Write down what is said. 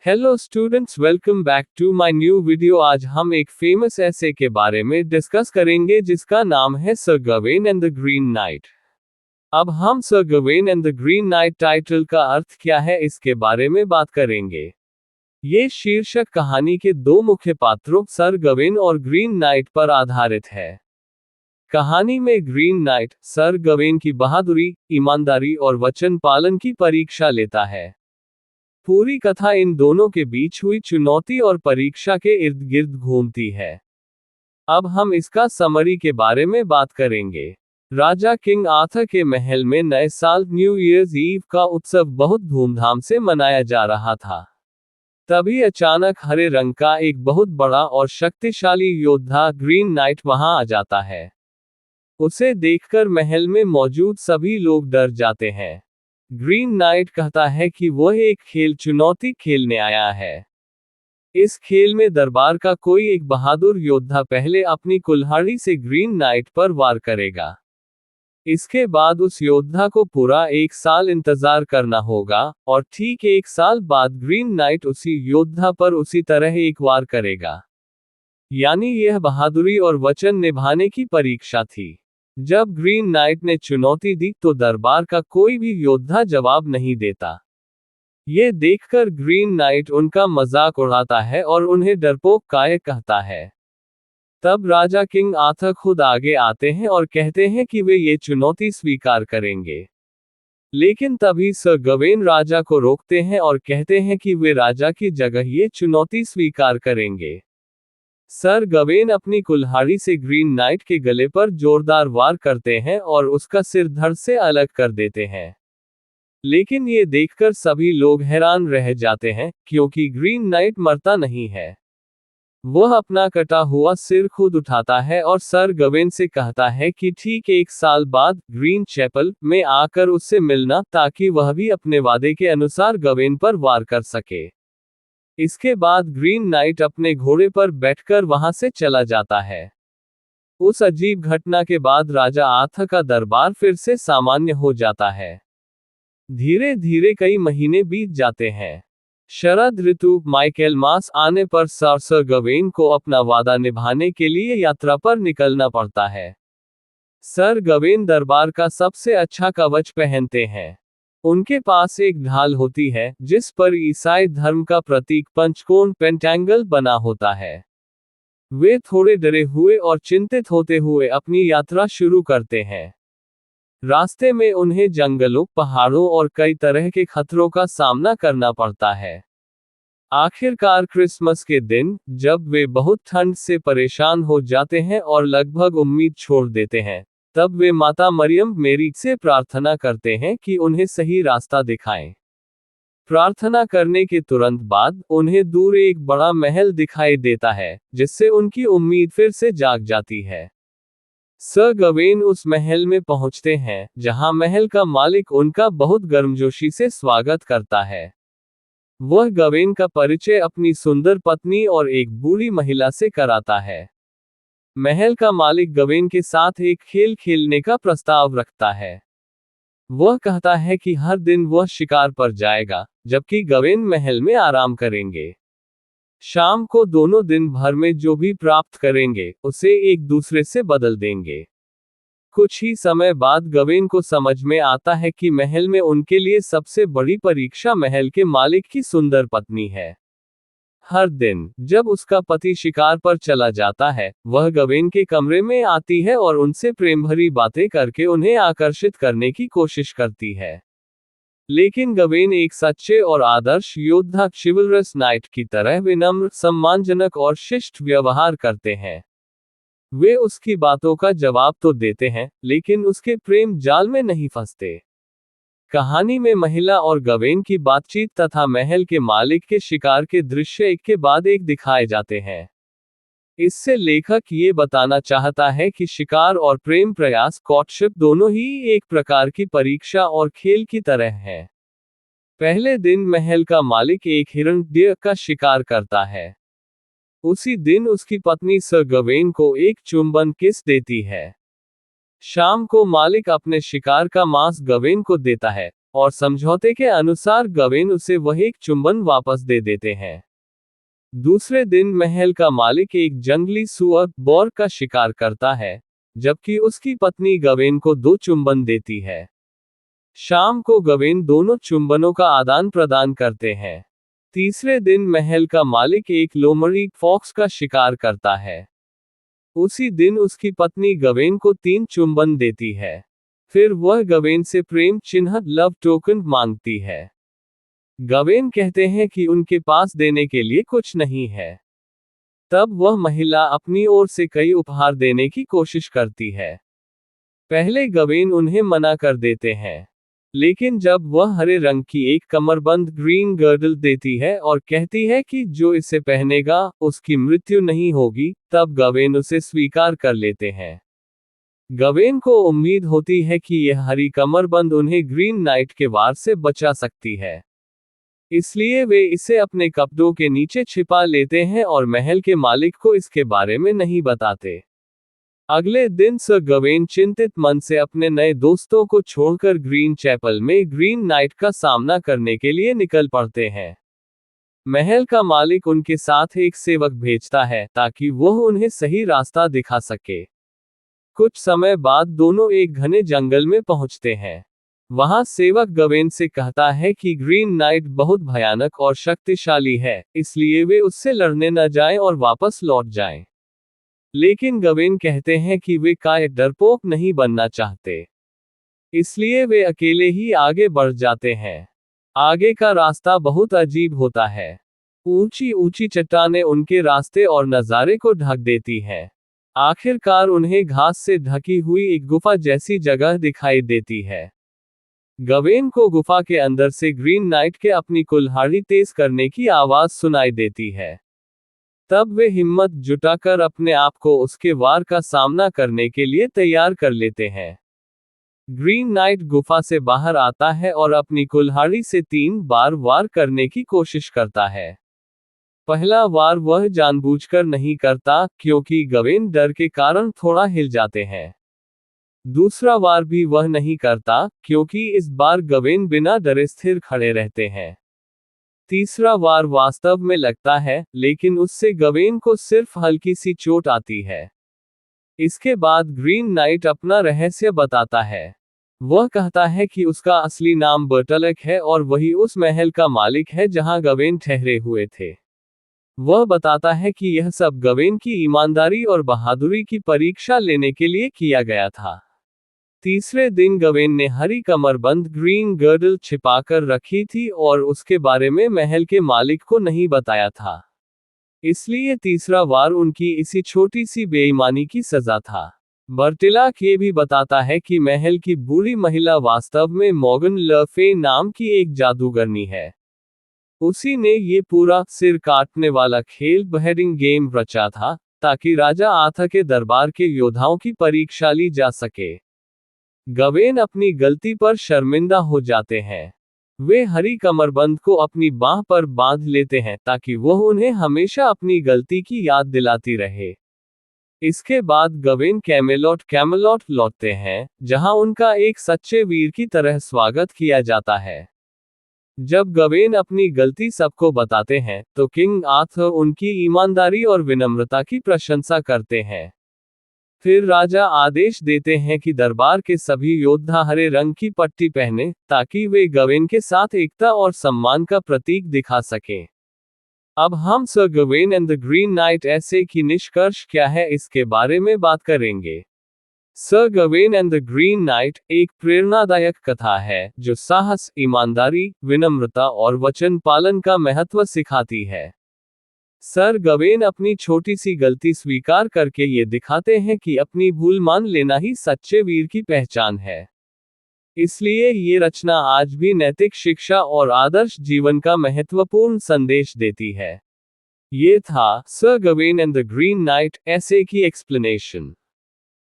Hello students, welcome back to my new video. आज हम एक फेमस ऐसे के बारे में डिस्कस करेंगे जिसका नाम है sir Gawain and the Green Knight. अब हम sir Gawain and the Green Knight title का अर्थ क्या है इसके बारे में बात करेंगे। ये शीर्षक कहानी के दो मुख्य पात्रों सर गवेन और ग्रीन नाइट पर आधारित है। कहानी में ग्रीन नाइट सर गवेन की बहादुरी, ईमानदारी और वचन पालन की परीक्षा लेता है। पूरी कथा इन दोनों के बीच हुई चुनौती और परीक्षा के इर्द गिर्द घूमती है। अब हम इसका समरी के बारे में बात करेंगे। राजा किंग आर्थर के महल में नए साल न्यू ईयर्स ईव का उत्सव बहुत धूमधाम से मनाया जा रहा था। तभी अचानक हरे रंग का एक बहुत बड़ा और शक्तिशाली योद्धा ग्रीन नाइट वहां आ जाता है। उसे देखकर महल में मौजूद सभी लोग डर जाते हैं। ग्रीन नाइट कहता है कि वह एक खेल चुनौती खेलने आया है। इस खेल में दरबार का कोई एक बहादुर योद्धा पहले अपनी कुल्हाड़ी से ग्रीन नाइट पर वार करेगा। इसके बाद उस योद्धा को पूरा 1 साल इंतजार करना होगा और ठीक 1 साल बाद ग्रीन नाइट उसी योद्धा पर उसी तरह एक वार करेगा। यानी यह बहादुरी और वचन निभाने की परीक्षा थी। जब ग्रीन नाइट ने चुनौती दी तो दरबार का कोई भी योद्धा जवाब नहीं देता। ये देखकर ग्रीन नाइट उनका मजाक उड़ाता है और उन्हें डरपोक काय कहता है। तब राजा किंग आर्थर खुद आगे आते हैं और कहते हैं कि वे ये चुनौती स्वीकार करेंगे। लेकिन तभी सर गवेन राजा को रोकते हैं और कहते हैं कि वे राजा की जगह ये चुनौती स्वीकार करेंगे। सर गवेन अपनी कुल्हाड़ी से ग्रीन नाइट के गले पर जोरदार वार करते हैं और उसका सिर धड़ से अलग कर देते हैं। लेकिन ये देखकर सभी लोग हैरान रह जाते हैं, क्योंकि ग्रीन नाइट मरता नहीं है। वह अपना कटा हुआ सिर खुद उठाता है और सर गवेन से कहता है कि ठीक 1 साल बाद ग्रीन चैपल में आकर उससे मिलना, ताकि वह भी अपने वादे के अनुसार गवेन पर वार कर सके। इसके बाद ग्रीन नाइट अपने घोड़े पर बैठकर वहां से चला जाता है। उस अजीब घटना के बाद राजा आर्थर का दरबार फिर से सामान्य हो जाता है। धीरे धीरे कई महीने बीत जाते हैं। शरद ऋतु माइकल मास आने पर सर गवेन को अपना वादा निभाने के लिए यात्रा पर निकलना पड़ता है। सर गवेन दरबार का सबसे अच्छा कवच पहनते हैं। उनके पास एक ढाल होती है जिस पर ईसाई धर्म का प्रतीक पंचकोण पेंटेंगल बना होता है। वे थोड़े डरे हुए और चिंतित होते हुए अपनी यात्रा शुरू करते हैं। रास्ते में उन्हें जंगलों, पहाड़ों और कई तरह के खतरों का सामना करना पड़ता है। आखिरकार क्रिसमस के दिन, जब वे बहुत ठंड से परेशान हो जाते हैं और लगभग उम्मीद छोड़ देते हैं, तब वे माता मरियम मेरी से प्रार्थना करते हैं कि उन्हें सही रास्ता दिखाएं। प्रार्थना करने के तुरंत बाद उन्हें दूर एक बड़ा महल दिखाई देता है, जिससे उनकी उम्मीद फिर से जाग जाती है। सर गवेन उस महल में पहुंचते हैं, जहां महल का मालिक उनका बहुत गर्मजोशी से स्वागत करता है। वह गवेन का परिचय अपनी सुंदर पत्नी और एक बूढ़ी महिला से कराता है। महल का मालिक गवेन के साथ एक खेल खेलने का प्रस्ताव रखता है। वह कहता है कि हर दिन वह शिकार पर जाएगा, जबकि गवेन महल में आराम करेंगे। शाम को दोनों दिन भर में जो भी प्राप्त करेंगे, उसे एक दूसरे से बदल देंगे। कुछ ही समय बाद गवेन को समझ में आता है कि महल में उनके लिए सबसे बड़ी परीक्षा महल के मालिक की सुंदर पत्नी है। हर दिन, जब उसका पति शिकार पर चला जाता है, वह गवेन के कमरे में आती है और उनसे प्रेम भरी बातें करके उन्हें आकर्षित करने की कोशिश करती है। लेकिन गवेन एक सच्चे और आदर्श योद्धा चिवलरस नाइट की तरह विनम्र, सम्मानजनक और शिष्ट व्यवहार करते हैं। वे उसकी बातों का जवाब तो देते हैं, लेकिन उसके प्रेम जाल में नहीं फंसते। कहानी में महिला और गवेन की बातचीत तथा महल के मालिक के शिकार के दृश्य एक के बाद एक दिखाए जाते हैं। इससे लेखक ये बताना चाहता है कि शिकार और प्रेम प्रयास, कॉर्टशिप, दोनों ही एक प्रकार की परीक्षा और खेल की तरह है। पहले दिन महल का मालिक एक हिरण डियर का शिकार करता है। उसी दिन उसकी पत्नी सर गवेन को एक चुंबन किस देती है। शाम को मालिक अपने शिकार का मांस गवेन को देता है, और समझौते के अनुसार गवेन उसे वह एक चुंबन वापस दे देते हैं। दूसरे दिन महल का मालिक एक जंगली सुअर बोर का शिकार करता है, जबकि उसकी पत्नी गवेन को 2 चुंबन देती है। शाम को गवेन दोनों चुंबनों का आदान प्रदान करते हैं। तीसरे दिन महल का मालिक एक लोमड़ी फॉक्स का शिकार करता है। उसी दिन उसकी पत्नी गवेन को 3 चुंबन देती है। फिर वह गवेन से प्रेम चिन्ह लव टोकन मांगती है। गवेन कहते हैं कि उनके पास देने के लिए कुछ नहीं है। तब वह महिला अपनी ओर से कई उपहार देने की कोशिश करती है। पहले गवेन उन्हें मना कर देते हैं, लेकिन जब वह हरे रंग की एक कमरबंद ग्रीन गर्डल देती है और कहती है कि जो इसे पहनेगा उसकी मृत्यु नहीं होगी, तब गवेन उसे स्वीकार कर लेते हैं। गवेन को उम्मीद होती है कि यह हरी कमरबंद उन्हें ग्रीन नाइट के वार से बचा सकती है। इसलिए वे इसे अपने कपड़ों के नीचे छिपा लेते हैं और महल के मालिक को इसके बारे में नहीं बताते। अगले दिन सर गवेन चिंतित मन से अपने नए दोस्तों को छोड़कर ग्रीन चैपल में ग्रीन नाइट का सामना करने के लिए निकल पड़ते हैं। महल का मालिक उनके साथ एक सेवक भेजता है ताकि वह उन्हें सही रास्ता दिखा सके। कुछ समय बाद दोनों एक घने जंगल में पहुंचते हैं। वहां सेवक गवेन से कहता है कि ग्रीन नाइट बहुत भयानक और शक्तिशाली है, इसलिए वे उससे लड़ने न जाएं और वापस लौट जाएं। लेकिन गवेन कहते हैं कि वे काय डरपोक नहीं बनना चाहते, इसलिए वे अकेले ही आगे बढ़ जाते हैं। आगे का रास्ता बहुत अजीब होता है। ऊंची ऊंची चट्टानें उनके रास्ते और नज़ारे को ढक देती हैं। आखिरकार उन्हें घास से ढकी हुई एक गुफा जैसी जगह दिखाई देती है। गवेन को गुफा के अंदर से ग्रीन नाइट के अपनी कुल्हाड़ी तेज करने की आवाज सुनाई देती है। तब वे हिम्मत जुटाकर अपने आप को उसके वार का सामना करने के लिए तैयार कर लेते हैं। ग्रीन नाइट गुफा से बाहर आता है और अपनी कुल्हाड़ी से 3 बार वार करने की कोशिश करता है। पहला वार वह जानबूझकर नहीं करता, क्योंकि गवेन डर के कारण थोड़ा हिल जाते हैं। दूसरा वार भी वह नहीं करता, क्योंकि इस बार गवेन बिना डरे स्थिर खड़े रहते हैं। तीसरा वार वास्तव में लगता है, लेकिन उससे गवेन को सिर्फ हल्की सी चोट आती है। इसके बाद ग्रीन नाइट अपना रहस्य बताता है। वह कहता है कि उसका असली नाम बर्टलक है और वही उस महल का मालिक है जहां गवेन ठहरे हुए थे। वह बताता है कि यह सब गवेन की ईमानदारी और बहादुरी की परीक्षा लेने के लिए किया गया था। तीसरे दिन गवेन ने हरी कमरबंद ग्रीन गर्डल छिपाकर रखी थी और उसके बारे में महल के मालिक को नहीं बताया था। इसलिए तीसरा वार उनकी इसी छोटी सी बेईमानी की सजा था। बर्टिलाक ये भी बताता है कि महल की बूढ़ी महिला वास्तव में मॉर्गन ले फे नाम की एक जादूगरनी है। उसी ने ये पूरा सिर काटने वाला खेल बेहेडिंग गेम रचा था, ताकि राजा आर्थर के दरबार के योद्धाओं की परीक्षा ली जा सके। गवेन अपनी गलती पर शर्मिंदा हो जाते हैं। वे हरी कमरबंद को अपनी बाह पर बांध लेते हैं ताकि वह उन्हें हमेशा अपनी गलती की याद दिलाती रहे। इसके बाद गवेन कैमेलॉट लौटते हैं, जहां उनका एक सच्चे वीर की तरह स्वागत किया जाता है। जब गवेन अपनी गलती सबको बताते हैं, तो किंग आर्थर उनकी ईमानदारी और विनम्रता की प्रशंसा करते हैं। फिर राजा आदेश देते हैं कि दरबार के सभी योद्धा हरे रंग की पट्टी पहने, ताकि वे गवेन के साथ एकता और सम्मान का प्रतीक दिखा सकें। अब हम sir Gawain and the Green Knight ऐसे की निष्कर्ष क्या है इसके बारे में बात करेंगे। Sir Gawain and the Green Knight एक प्रेरणादायक कथा है, जो साहस, ईमानदारी, विनम्रता और वचन पालन का महत्व सिखाती है। सर गवेन अपनी छोटी सी गलती स्वीकार करके ये दिखाते हैं कि अपनी भूल मान लेना ही सच्चे वीर की पहचान है। इसलिए ये रचना आज भी नैतिक शिक्षा और आदर्श जीवन का महत्वपूर्ण संदेश देती है। ये था sir Gawain and the Green Knight ऐसे की एक्सप्लेनेशन।